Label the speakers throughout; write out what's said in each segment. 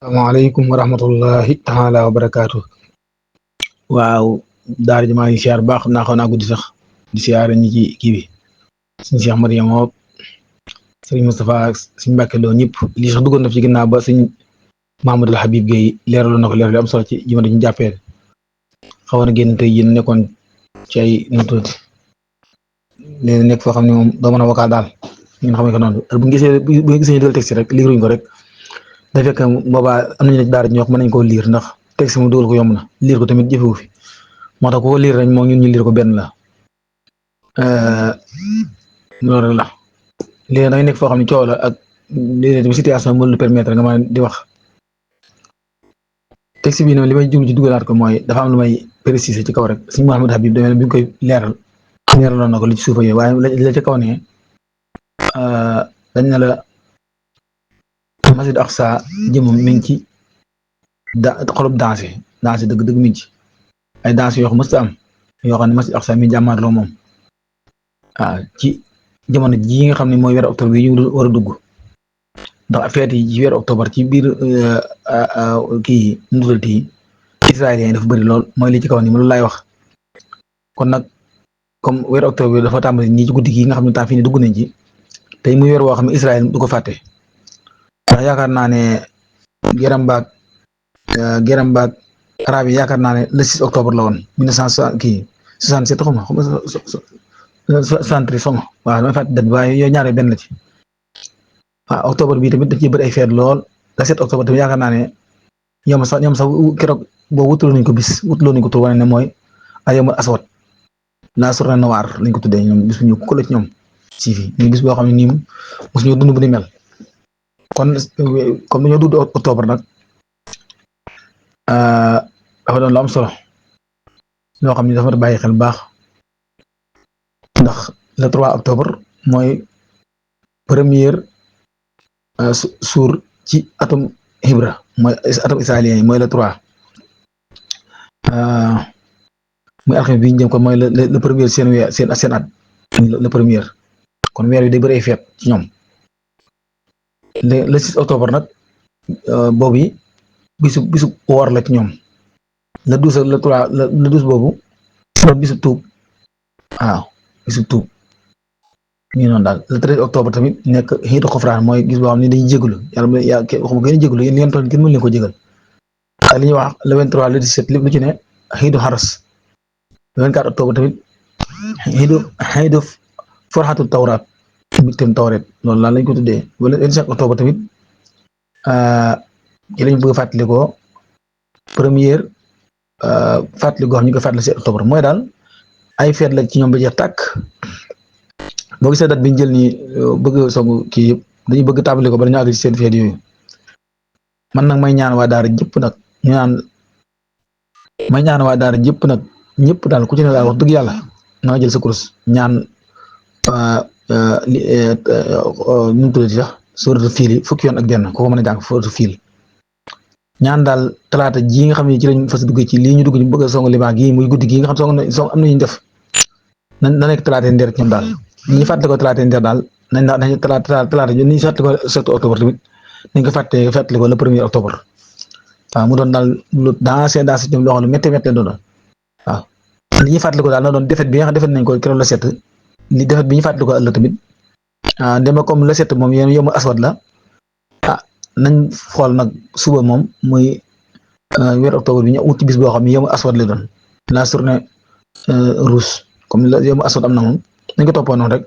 Speaker 1: Asalaamaaleykum wa rahmatullahi taala wa barakaatu. waaw daara ji maa ngi siyaar baax naa xaw naa guddi sax di siyaare ñi ci kii bi suñu Cheikh Mariam ak sëriñ Moustapha ak suñu Mbàkke Lo ñëpp lii sax duggoon na fi ci ginnaaw ba suñ Mahamadul Habib Gueye leeraloon na ko leeral yu am solo ci jamono ji ñu jàppee xawoon na génn tey yéen nekkoon ci ay nu tuuti léegi nekk foo xam ne moom doo mën a wakaal daal ngeen xam ne ko noonu bu ñu gisee ñu dugal texte rek liiruñ ko rek day fekk boobaa am nañu ne ci daara ji ñoo wax mën nañ koo liir ndax texte mu dugal ko yomb na liir ko tamit jëfewu fi moo tax ku ko liir rek moo ñun ñu liir ko benn la loolu rek la léegi da ngay nekk foo xam ne coow la ak léeg-léeg tamit situation mën lu permettre nga mën di wax texte bi noonu li may jublu ci dugalaat ko mooy dafa am lu may préciser ci kaw rek suñu Mouhamadou Habib demee bi ñu koy leeraloon na ko li ci suufa yooyu waaye la ci kaw ne dañ na la Masjid Aqsa jëmum mi ngi ci xolub danse dëgg mi ngi ci ay danse yoo xam mës am yoo xam ne Masjid Aqsa mi jàmmaarloo moom waaw ci jamono ji nga xam ne mooy weeru octobre yi ñu war a dugg ndax feet yi ci weeru octobre ci biir kii nudulti yi israéliens yi dafa bëri lool mooy li ci kaw ni ma loolu laay wax kon nag comme weeru octobre bi dafa tàmbali nii ci guddi gi nga xam ne temps fii ne dugg nañ ci tey muy weer woo xam ne Israël du ko fàtte ndax yaakaar naa ne geram baag arab yi yaakaar naa ne le 6 octobre la woon 1967 xuma 63 xuma waaw damay fàtte date waaye yooyu ñaare benn la ci waaw octobre bi tamit da ciy bëri ay feet lool le 7 octobre tamit yaakaar naa ne ñoom sax keroog boo wutaloo nañ ko bis wutaloo nañ ko tur wane ne mooy ayamul aswad la journée noire lañ ko tuddee ñoom bis bu ñu ko la ci ñoom si fi muy bis boo xam ne nii mosuñu dund bu ni mel kon comme dañoo dugg octobre nag dafa doon lu am solo loo xam ne dafa bàyyi xel baax ndax le 3 octobre mooy première jour ci atum Hibra mooy atum israélien yi mooy le 3 muy alxames bi ñu jëm kon mooy le premier seen weer seen at le premier kon weer wi day bëri ay feet ci ñoom le 6 octobre nag boobu yi bisu woor la ci ñoom le 12 le 3 le 12 boobu bisu tuub waaw bisu tuub ñu noonu daal le 13 octobre tamit nekk xiitu xofraan mooy gis boo xam ne dañuy jégalu yàlla waxuma gën a jégalu yéen ngeen toll kenn mën leen ko jégal ak li ñuy wax le 23 le 17 lépp lu ci ne xiitu xaras le 24 octobre tamit xiitu forxatu tawraat mbégteem tawreet loolu laa lañ ko tuddee wala 25 octobre tamit ci lañ bëgg a fàttalikoo première fàttali goo xam ñu ko fàttali 7 octobre mooy daal ay feet la ci ñoom ba jeex tàkk boo gisee date bi ñu jël nii bëgg songu kii yëpp dañuy bëgg tàmbali ko bala ñu àgg ci seen feet yooyu man nag may ñaan waa daara jëpp nag ñëpp daal ku ci ne daal wax dëgg yàlla na nga jël sa kurus ñaan ñu mu tuddati sax sóoratu fiil yi fukki yoon ak benn ku ko mën a jàng sóoratu fiil ñaan daal talaata ji nga xam ne ci lañ fas dugg ci lii ñu dugg ñu bëgg a song limaa gi muy guddi gi nga xam song am na ñu def na nekk talaata ndeer ci ñoom daal ñi fàttali ko talaata ndeer daal nañ talaata ñu ñu fàttali ko 7 octobre tamit nañ ko fàttali ko le 1er octobre waaw mu doon daal lu dans ñoom loo xam ne métti doon waaw li ñuy fàttali ko daal na doon defet bi nga xam defet nañ ko keroog la 7 li defet bi ñu fàttali ko ëllëg tamit dema comme le 7 moom yéen yomu aswad la nañ xool nag suba moom muy weer octobre bi ñu ut ci bis boo xam ne yomu aswad la doon la journée rouge comme yomu aswad am na moom nañ ko toppoo noonu rek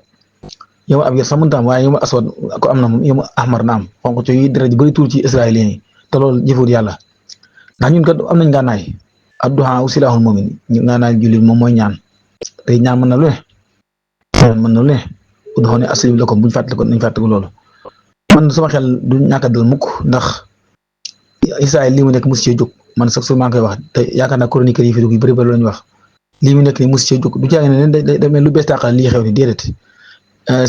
Speaker 1: yomu ab yar sax mënta am waaye yomu aswad ko am na moom yomu ahmar na am xonq ci yi dara ji bëri tuur ci israélien yi te loolu jëfut yàlla ndax ñun kat am nañ ngànnaay adduha silahul mu'min ñu ngànnaay jullit moom mooy ñaan tey ñaan mën na lu ne udoo ne aslim la ko buñ fàttali ko nañ fàttali ko loolu man sama xel du ñàkk a dal mukk ndax Israël lii mu nekk mosu cee jóg man sax su ma koy wax te yaakaar naa chroniqueur yi fi dugg yu bëri bëri la ñu wax lii mu nekk nii mosu cee jóg du caa ne day mel lu bees tàqal lii xew ni déedéet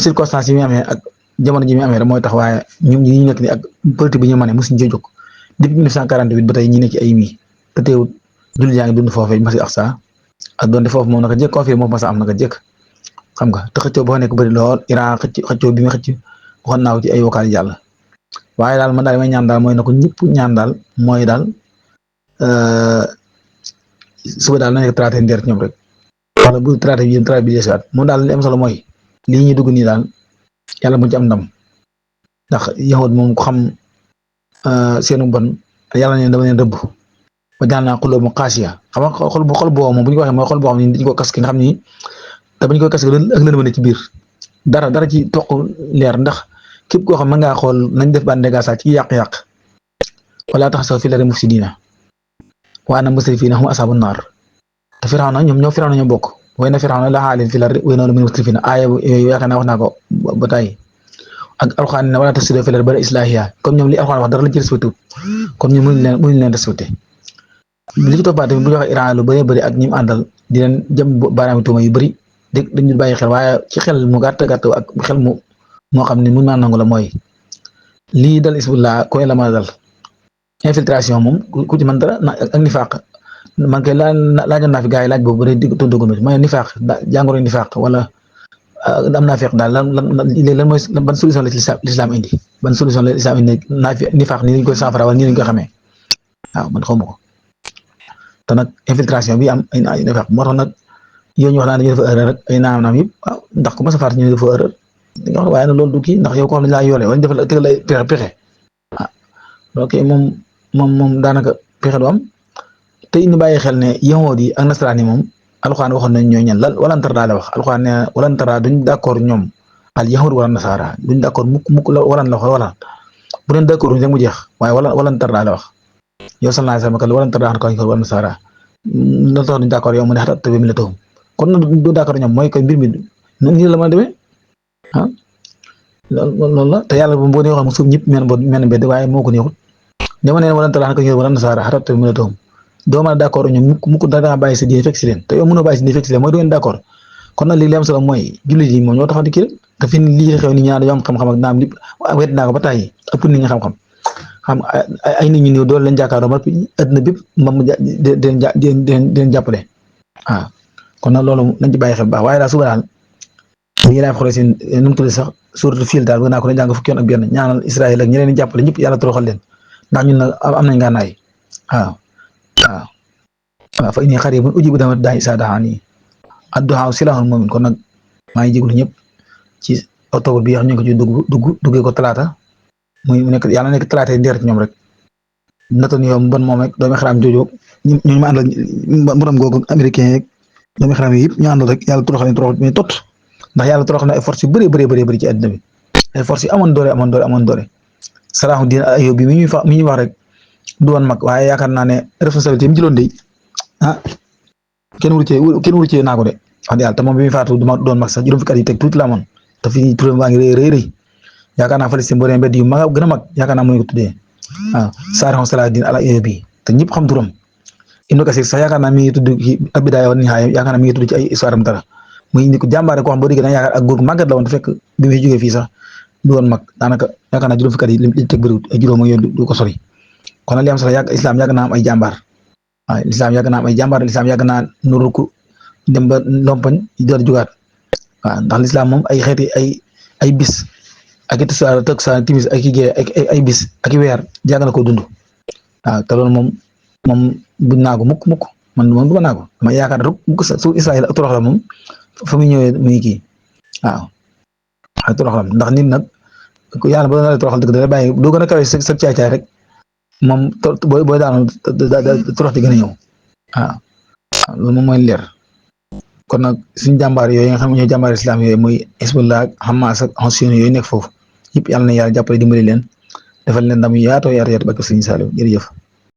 Speaker 1: circonstances yi muy amee ak jamono ji muy amee rek mooy tax waaye ñun ñi nekk ni ak politique bi ñu mën a mosuñ cee jóg depuis 1948 ba tey ñi nekk ci ay mii te teewul jullit yaa ngi dund foofee Masjid Aqsa ak doonte foofu moom naka jëkk conflit moom masa am naka jëkk xam nga te xëccoo boo nekk bëri lool Iran xëccoo bi nga xëcc waxoon naa ci ay vocal yàlla waaye daal man daal may ñaan daal mooy na ko ñëpp ñaan daal mooy daal suba daal na nekk traité ndeer ñoom rek wala bu traité bi traité bi desewaat moom daal li am solo mooy lii ñuy dugg nii daal yàlla mu ci am ndam ndax yahud moom ko xam seenu bon yàlla ne dama leen rëbb ba jaan naa xuloo mu xaasiya xam nga xol boobu moom bu ñu ko waxee mooy xol boo xam ne dañu ko kas ki nga xam ni te bañ koy kas ak lënd ba ne ci biir dara ci toq leer ndax képp koo xam mën ngaa xool nañ def bande dégâts ci yàq-yàq wala tax sax fi la mufsidiina wa anna musrifiina hum ashaabun naar te Firawna ñoo bokk way na Firawna la aalin fil ardi wa innahu la mina musrifiina aaya yooyu yaakaar naa wax naa ko ba tey ak alxuraan ne wala tufsidu fil ardi ba'da islaahihaa comme ñoom li alxuraan wax dara lañ ci respecté comme ñoom mënuñ leen respecté li ci toppaat tamit bu ñu waxee Iran lu bëree bëri ak ñi mu àndal di leen jëm baaraami tuuma yu bëri dégg dañu bàyyi xel waaye ci xel mu gàtt ak xel moo xam ne mun naa nangu la mooy lii dal Hizbullah koy la mën a dal infiltration moom ku ci mën dara ak nifaaq man kay laajoon naa fi gars yi laaj boobu ba léegi tontu gu ma nifaaq jàngoro nifaaq wala am naa feeq daal lan mooy ban solution la ci l'islam indi ban solution la l'islam indi nifaaq nii lañ koy saafara wala nii lañ koy xamee waaw man xaw ma ko te nag infiltration bi am ay nifaaq moo tax nag yow ñu wax naan dañu def erreur rek ay naam yëpp waaw ndax ku ma sa faat ñu def erreur waaye nag loolu du kii ndax yow ko xam ne laa yoole wala ñu defal tegal ay pexe ah ok moom daanaka pexe du am te ñu bàyyi xel ne yahood yi ak nasaraan yi moom alxuraan waxoon nañ ñooy ñan lan walantar daal wax alxuraan ne walantara duñ d'accord ñoom al yahood wala nasara duñ d'accord mukk walan la wax wala bu leen d'accord rek mu jeex waaye walantar daal wax yow sallallahu alayhi wa sallam walantar daal ko wala nasara la tax duñ d'accord yow mu ne xatat te mi la taw kon nag du d'accord ñoom mooy que mbir mi nii la mën a demee ah loolu la te yàlla boo nee waxoon mu suuf ñëpp men mbedd waaye moo ko neexut dama ne walantar daal ko wala nasara xatat te mi la taw doo mën a d'accord ñoom mukk da bàyyi sa diine fekk si leen te yow mënoo bàyyi sa diine fekk si leen mooy du ngeen d'accord kon nag léegi li am solo mooy jullit yi moom ñoo taxaw di kii rek te fi lii xew ni ñaar dañoo am xam-xam ak naam lépp wet naa ko ba tàyyi ëpp nit ñi xam-xam ay nit ñu néew doole leen jàkkaarloo ba adduna bépp moom den jàppale waaw kon nag loolu nañ ci bàyyi xel baax waaye daal suba daal ñi laay xoolee seen nu mu tudd sax surtout fiil daal bëgg naa ko ne jàng fukki yoon ak benn ñaanal Israël ak ñeneen ñi jàppale ñëpp yàlla toroxal leen ndax ñun nag am nañ ngànnaay waaw fa inni xariibun ujiibu da'wata daa'i izaa da'aani ad-du'aa silaahul mu'min kon nag maa ngi jégalu ñëpp ci octobre bi xam ñu ko ci duggee ko talaata muy nekk yàlla nekk talaata ndeer ci ñoom rek natoon yow ban moom rek doomi xaraam jooju ñu ma àndal mburam googu américain yeeg doomi xaraam yi yëpp ñu àndal rek yàlla toroxal mais tot ndax yàlla toroxal na ay force yu bëri ci àddina bi ay force yu amoon doole Salaahuddin Ayyubi mi ñuy wax rek du woon mag waaye yaakaar naa ne responsabilité mi jëloon de kenn wuru cee naa ko de wax dëgg yàlla te moom bi muy faatu du doon mag sax juróom fukki at yi teg tuuti la amoon te fii turam baa ngi rëy yaakaar naa Palestine boo demee mbedd yu mag gën a mag yaakaar naa mu ko tuddee waaw Saarihu Salaahuddin al-Ayyubi te ñëpp xam turam Ibnu Kasiir sax yaakaar naa mi ngi tudd ci Al-Bidaaya wa Nihaaya yaakaar naa mi ngi tudd ci ay histoire am dara muy ni ko jàmbaare koo xam boo déggee da nga yaakaar ak góor gu màggat la woon te fekk bi muy jógee fii sax du woon mag daanaka yaakaar naa juróom fukki at yi li teg bëriwut ay juróom ak yooyu du ko sori kon nag li am solo islam yàgg naa am ay jàmbaar waaw islam yàgg naa am ay jàmbaar islam yàgg naa nuru ko dem ba lompañ door jugaat waaw ndax l'islam moom ay xeeti ay bis ak it sa timis ak gée ay bis ak weer jàng na ko dund waaw te loolu moom buñ naagu mukk man moom du ma naagu dama yaakaar rek mukk su Israël ak torox la moom fa muy ñëwee muy kii waaw ak torox la ndax nit nag yàlla ba doon toroxal dëgg da lay bàyyi doo gën a kawe sa caay-caay rek moom booy daanu torox di gën a ñëw waaw loolu moom mooy leer kon nag suñu jàmbaar yooyu nga xam ne ñooy jàmbaar islam yooyu muy Hizbullah ak Hamas ak Houthi yooyu nekk foofu yëpp yàlla na yàlla jàppale dimbali leen defal leen ndam yaatoo yaatu ba ko Sëriñ Saliou jërëjëf